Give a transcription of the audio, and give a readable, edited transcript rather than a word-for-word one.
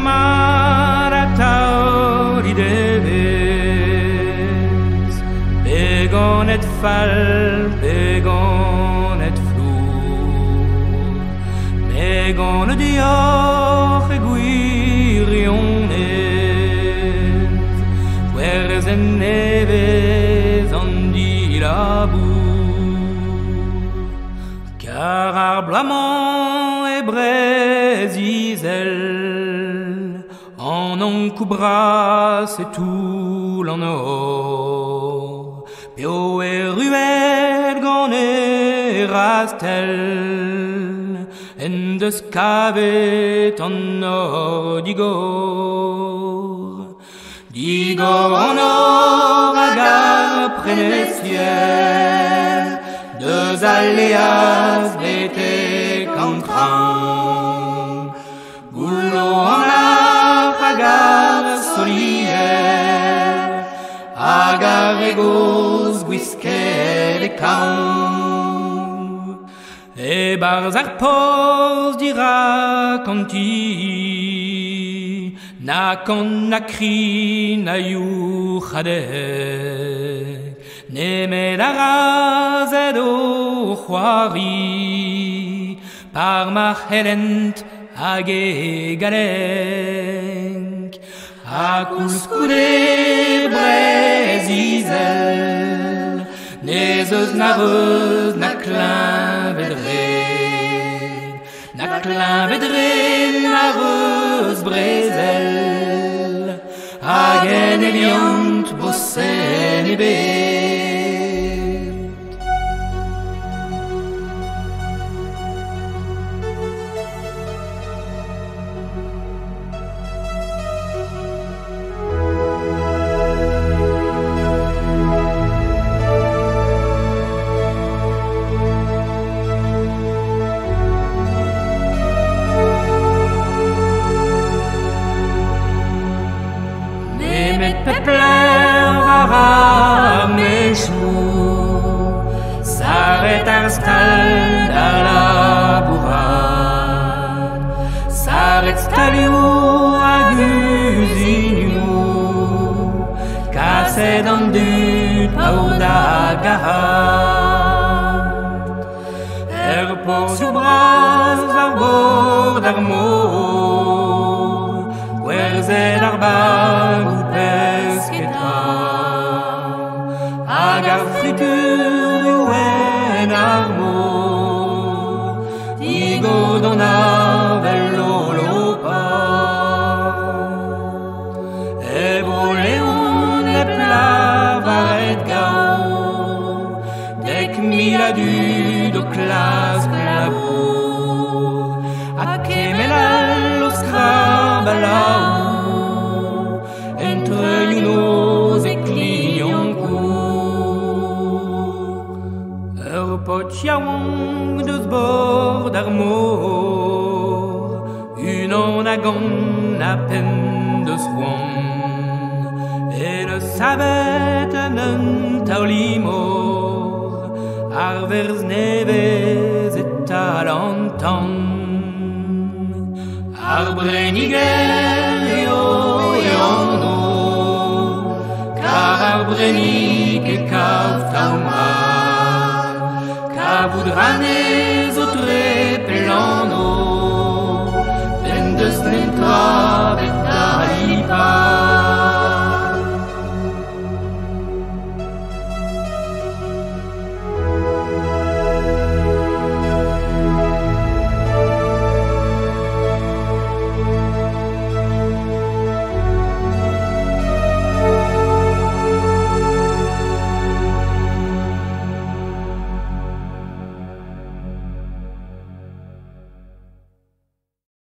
mar a tauri devez. Begonet fall, begonet flou, begon diolch e gwirionez. Gwerz en nevez an dilabour. Car ar blamant e Breizh en on coubras et tout l'en or. Pio e rued gant e rastel en deus kavet an or digor. Digor an or hag ar prenestier, deus aléas bete kantran. Goulo an ar hag ar solier, hag ar egoz gwisket e kaon. E barz ar poz dira kanti, na kan na kri na you chadek. Nemet a razed o c'hoari, par ma c'helent hag e galenk. Ha koulskoude Breizh nez eus na reuz na kleñvedred. Na kleñvedred na reuz Breizh, hag en eliant bossen e bet. Pepler ar mechou, s'arrête ar stal d'ar labourat, s'arrête stalioù hag usignoù, kaset an dud paour da garat. Por sou bras ar bord ar mor, gwerzet ar bag ou pesketa, hag ar fritur uen ar mor, digo d'an avel lolopat. Ebro leon e plavaret gao, dek mil a dud o klas glabour, ha kemelal o skrabalaou, entre younoz e clignancourt. Ur pot yaouang deus bord ar mor, unan a gant a pen deus c'hoant, e neus savet an un taolimor, ar verz nevez et talantan. Ar breniger eo e anno, car ar brenig e kav taoumar, kavout ranez o tre